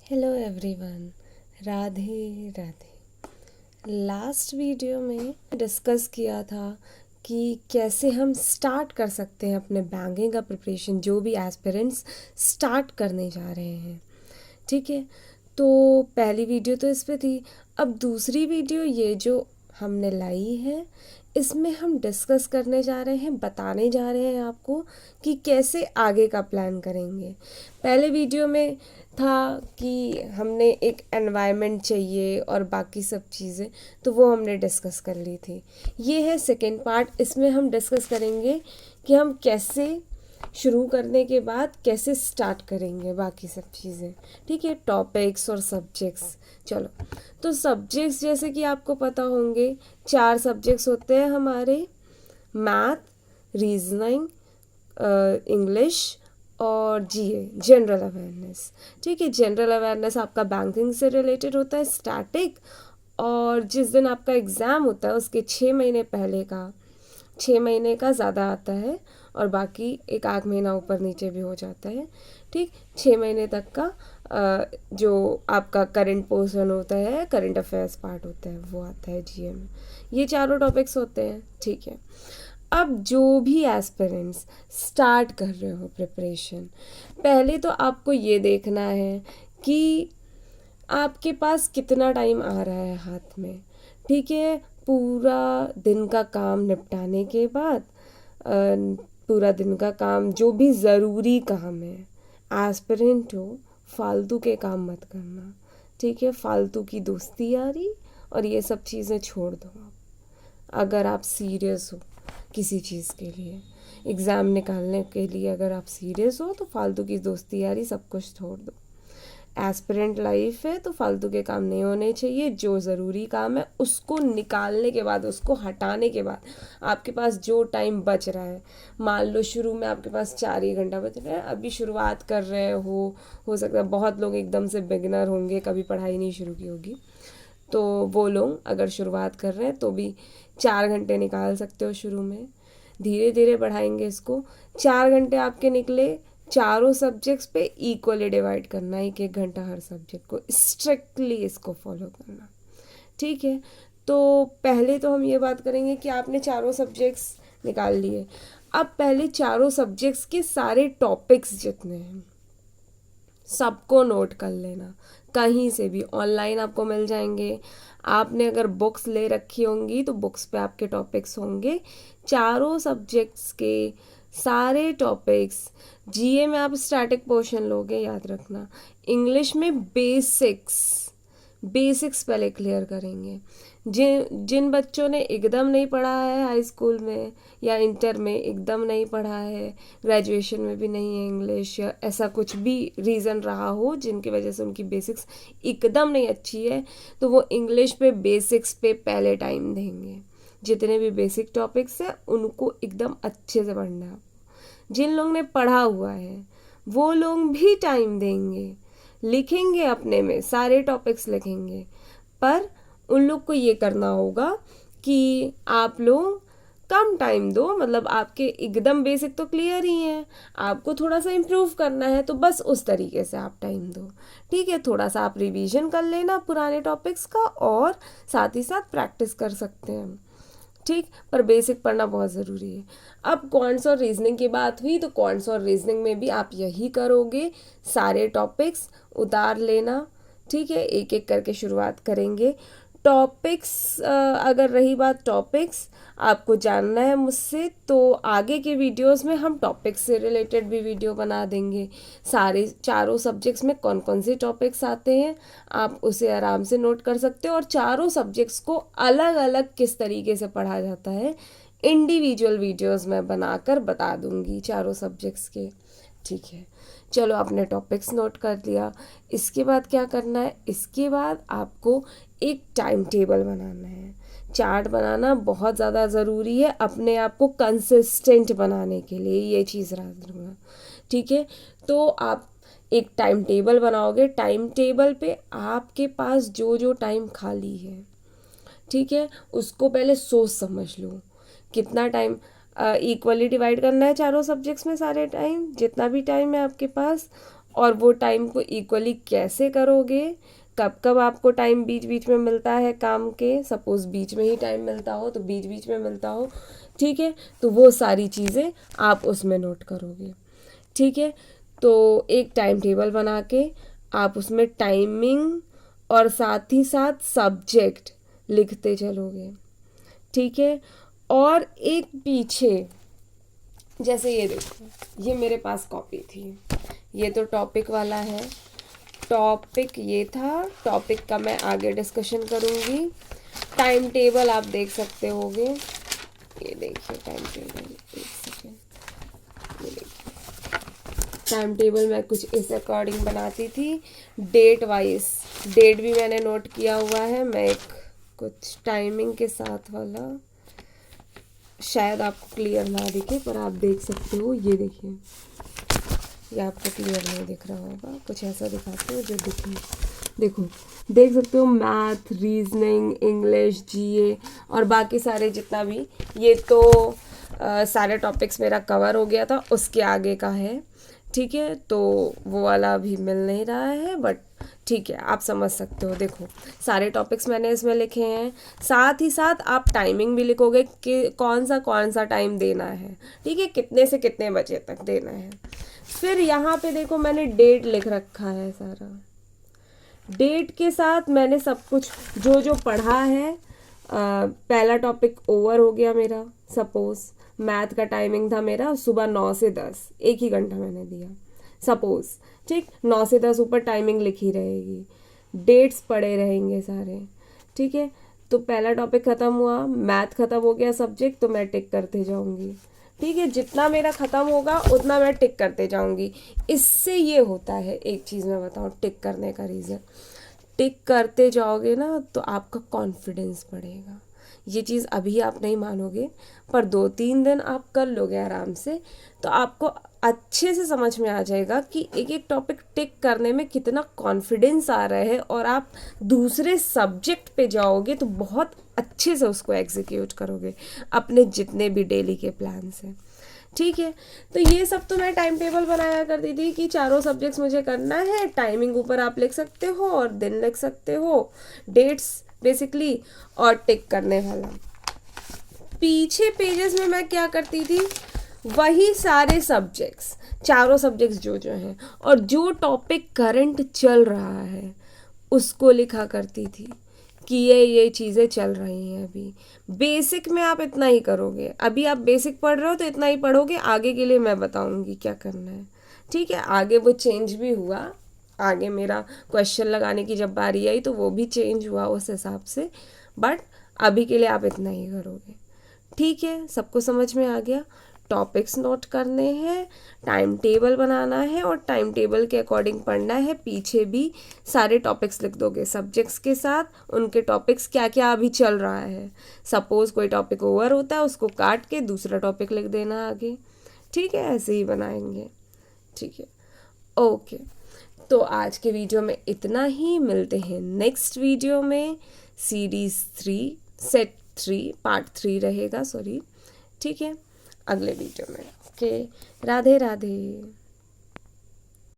Hello everyone, Radhe Radhe. Last video में discuss किया था कि कैसे हम स्टार्ट कर सकते हैं अपने बैंकिंग का प्रिपरेशन, जो भी एस्पिरेंट्स स्टार्ट करने जा रहे हैं। ठीक है, तो पहली वीडियो तो इस पे थी। अब दूसरी वीडियो ये जो हमने लाई है, इसमें हम डिस्कस करने जा रहे हैं, बताने जा रहे हैं आपको कि कैसे आगे का प्लान करेंगे। पहले वीडियो में था कि हमने एक एनवायरनमेंट चाहिए और बाकी सब चीज़ें, तो वो हमने डिस्कस कर ली थी। ये है सेकेंड पार्ट। इसमें हम डिस्कस करेंगे कि हम कैसे शुरू करने के बाद कैसे स्टार्ट करेंगे बाकी सब चीज़ें। ठीक है, टॉपिक्स और सब्जेक्ट्स। चलो, तो सब्जेक्ट्स जैसे कि आपको पता होंगे 4 सब्जेक्ट्स होते हैं हमारे: मैथ, रीजनिंग, इंग्लिश और जीए, जनरल अवेयरनेस। ठीक है, जनरल अवेयरनेस आपका बैंकिंग से रिलेटेड होता है, स्टैटिक। और जिस दिन आपका एग्ज़ाम होता है उसके 6 महीने पहले का, 6 महीने का ज़्यादा आता है और बाकी एक आध महीना ऊपर नीचे भी हो जाता है। ठीक, 6 महीने तक का जो आपका करंट पोर्शन होता है, करंट अफेयर्स पार्ट होता है, वो आता है जीए में। ये चारों टॉपिक्स होते हैं। ठीक है, अब जो भी एस्पिरेंट्स स्टार्ट कर रहे हो प्रिपरेशन, पहले तो आपको ये देखना है कि आपके पास कितना टाइम आ रहा है हाथ में। ठीक है, पूरा दिन का काम निपटाने के बाद पूरा दिन का काम, जो भी ज़रूरी काम है, एस्पिरेंट हो, फालतू के काम मत करना। ठीक है, फालतू की दोस्ती यारी और ये सब चीज़ें छोड़ दो आप। अगर आप सीरियस हो किसी चीज़ के लिए, एग्ज़ाम निकालने के लिए अगर आप सीरियस हो, तो फालतू की दोस्ती यारी सब कुछ छोड़ दो। एस्पिरेंट लाइफ है तो फालतू के काम नहीं होने चाहिए। जो ज़रूरी काम है उसको निकालने के बाद, उसको हटाने के बाद आपके पास जो टाइम बच रहा है, मान लो शुरू में आपके पास 4 ही घंटा बच रहा है, अभी शुरुआत कर रहे हो सकता है बहुत लोग एकदम से बिगिनर होंगे, कभी पढ़ाई नहीं शुरू की होगी, तो वो लोग अगर शुरुआत कर रहे हैं तो भी 4 घंटे निकाल सकते हो शुरू में। धीरे धीरे बढ़ाएंगे इसको। 4 घंटे आपके निकले, चारों सब्जेक्ट्स पे इक्वली डिवाइड करना, 1-1 घंटा हर सब्जेक्ट को, स्ट्रिक्टली इसको फॉलो करना। ठीक है, तो पहले तो हम ये बात करेंगे कि आपने चारों सब्जेक्ट्स निकाल लिए। अब पहले चारों सब्जेक्ट्स के सारे टॉपिक्स जितने हैं सबको नोट कर लेना। कहीं से भी ऑनलाइन आपको मिल जाएंगे। आपने अगर बुक्स ले रखी होंगी तो बुक्स पे आपके टॉपिक्स होंगे। चारों सब्जेक्ट्स के सारे टॉपिक्स। जीए में आप स्टैटिक पोर्शन लोगे, याद रखना। इंग्लिश में बेसिक्स पहले क्लियर करेंगे। जिन बच्चों ने एकदम नहीं पढ़ा है हाई स्कूल में या इंटर में, एकदम नहीं पढ़ा है, ग्रेजुएशन में भी नहीं है इंग्लिश, या ऐसा कुछ भी रीज़न रहा हो जिनकी वजह से उनकी बेसिक्स एकदम नहीं अच्छी है, तो वो इंग्लिश पे बेसिक्स पे पहले टाइम देंगे। जितने भी बेसिक टॉपिक्स हैं उनको एकदम अच्छे से पढ़ना है। जिन लोगों ने पढ़ा हुआ है वो लोग भी टाइम देंगे, लिखेंगे, अपने में सारे टॉपिक्स लिखेंगे, पर उन लोग को ये करना होगा कि आप लोग कम टाइम दो। मतलब आपके एकदम बेसिक तो क्लियर ही है, आपको थोड़ा सा इम्प्रूव करना है, तो बस उस तरीके से आप टाइम दो। ठीक है, थोड़ा सा आप रिवीजन कर लेना पुराने टॉपिक्स का और साथ ही साथ प्रैक्टिस कर सकते हैं। ठीक, पर बेसिक पढ़ना बहुत ज़रूरी है। अब क्वांट्स और रीजनिंग की बात हुई, तो क्वांट्स और रीजनिंग में भी आप यही करोगे, सारे टॉपिक्स उतार लेना। ठीक है, एक एक करके शुरुआत करेंगे। टॉपिक्स, अगर रही बात टॉपिक्स आपको जानना है मुझसे, तो आगे के वीडियोस में हम टॉपिक्स से रिलेटेड भी वीडियो बना देंगे। सारे चारों सब्जेक्ट्स में कौन कौन से टॉपिक्स आते हैं आप उसे आराम से नोट कर सकते हो, और चारों सब्जेक्ट्स को अलग अलग किस तरीके से पढ़ा जाता है इंडिविजुअल वीडियोस में बनाकर बता दूंगी चारों सब्जेक्ट्स के। ठीक है, चलो आपने टॉपिक्स नोट कर लिया। इसके बाद क्या करना है? इसके बाद आपको एक टाइम टेबल बनाना है। चार्ट बनाना बहुत ज़्यादा ज़रूरी है अपने आप को कंसिस्टेंट बनाने के लिए, ये चीज़ याद रखना। ठीक है, तो आप एक टाइम टेबल बनाओगे। टाइम टेबल पे आपके पास जो जो टाइम खाली है, ठीक है, उसको पहले सोच समझ लो कितना टाइम इक्वली डिवाइड करना है चारों सब्जेक्ट्स में, सारे टाइम, जितना भी टाइम है आपके पास, और वो टाइम को इक्वली कैसे करोगे, कब कब आपको टाइम बीच बीच में मिलता है काम के, सपोज़ बीच में ही टाइम मिलता हो तो बीच बीच में मिलता हो, ठीक है, तो वो सारी चीज़ें आप उसमें नोट करोगे, ठीक है। तो एक टाइम टेबल बना के आप उसमें टाइमिंग और साथ ही साथ सब्जेक्ट लिखते चलोगे, ठीक है। और एक पीछे, जैसे ये देखो, ये मेरे पास कॉपी थी, ये तो टॉपिक वाला है, टॉपिक ये था, टॉपिक का मैं आगे डिस्कशन करूँगी। टाइम टेबल आप देख सकते होगे, ये देखिए टाइम टेबल, एक सेकेंड, ये देखिए टाइम टेबल मैं कुछ इस अकॉर्डिंग बनाती थी, डेट वाइज, डेट भी मैंने नोट किया हुआ है। मैं एक कुछ टाइमिंग के साथ वाला, शायद आपको क्लियर ना दिखे पर आप देख सकते हो, ये देखिए, ये आपको क्लियर नहीं दिख रहा होगा, कुछ ऐसा दिखाते हो जो दिखे, देखो देख सकते हो, मैथ, रीजनिंग, इंग्लिश, जीए और बाकी सारे जितना भी, ये तो सारे टॉपिक्स मेरा कवर हो गया था, उसके आगे का है, ठीक है। तो वो वाला अभी मिल नहीं रहा है, बट ठीक है, आप समझ सकते हो। देखो सारे टॉपिक्स मैंने इसमें लिखे हैं, साथ ही साथ आप टाइमिंग भी लिखोगे कि कौन सा टाइम देना है, ठीक है, कितने से कितने बजे तक देना है। फिर यहाँ पे देखो मैंने डेट लिख रखा है सारा, डेट के साथ मैंने सब कुछ जो जो पढ़ा है। पहला टॉपिक ओवर हो गया मेरा, सपोज मैथ का टाइमिंग था मेरा सुबह 9 से 10, एक ही घंटा मैंने दिया सपोज, ठीक, 9 से 10 ऊपर टाइमिंग लिखी रहेगी, डेट्स पड़े रहेंगे सारे, ठीक है। तो पहला टॉपिक ख़त्म हुआ, मैथ ख़त्म हो गया सब्जेक्ट, तो मैं टिक करते जाऊंगी, ठीक है, जितना मेरा ख़त्म होगा उतना मैं टिक करते जाऊंगी। इससे ये होता है, एक चीज़ मैं बताऊँ टिक करने का रीज़न, टिक करते जाओगे ना तो आपका कॉन्फिडेंस बढ़ेगा। ये चीज़ अभी आप नहीं मानोगे, पर 2-3 दिन आप कर लोगे आराम से, तो आपको अच्छे से समझ में आ जाएगा कि एक एक टॉपिक टिक करने में कितना कॉन्फिडेंस आ रहा है, और आप दूसरे सब्जेक्ट पे जाओगे तो बहुत अच्छे से उसको एग्जीक्यूट करोगे अपने जितने भी डेली के प्लान्स हैं, ठीक है। तो ये सब तो मैं टाइम टेबल बनाया करती थी कि चारों सब्जेक्ट्स मुझे करना है, टाइमिंग ऊपर आप लिख सकते हो और दिन लिख सकते हो, डेट्स बेसिकली, और टिक करने वाला। पीछे पेजेस में मैं क्या करती थी, वही सारे सब्जेक्ट्स, चारों सब्जेक्ट्स जो जो हैं, और जो टॉपिक करंट चल रहा है उसको लिखा करती थी कि ये चीज़ें चल रही हैं अभी। बेसिक में आप इतना ही करोगे, अभी आप बेसिक पढ़ रहे हो तो इतना ही पढ़ोगे, आगे के लिए मैं बताऊंगी क्या करना है, ठीक है। आगे वो चेंज भी हुआ, आगे मेरा क्वेश्चन लगाने की जब बारी आई तो वो भी चेंज हुआ उस हिसाब से, बट अभी के लिए आप इतना ही करोगे, ठीक है। सबको समझ में आ गया, टॉपिक्स नोट करने हैं, टाइम टेबल बनाना है और टाइम टेबल के अकॉर्डिंग पढ़ना है। पीछे भी सारे टॉपिक्स लिख दोगे सब्जेक्ट्स के साथ, उनके टॉपिक्स क्या क्या अभी चल रहा है। सपोज कोई टॉपिक ओवर होता है, उसको काट के दूसरा टॉपिक लिख देना आगे, ठीक है, ऐसे ही बनाएंगे, ठीक है, ओके। तो आज के वीडियो में इतना ही, मिलते हैं नेक्स्ट वीडियो में, सीरीज़ 3 सेट 3 पार्ट 3 रहेगा, सॉरी, ठीक है, अगले वीडियो में। ओके, राधे राधे।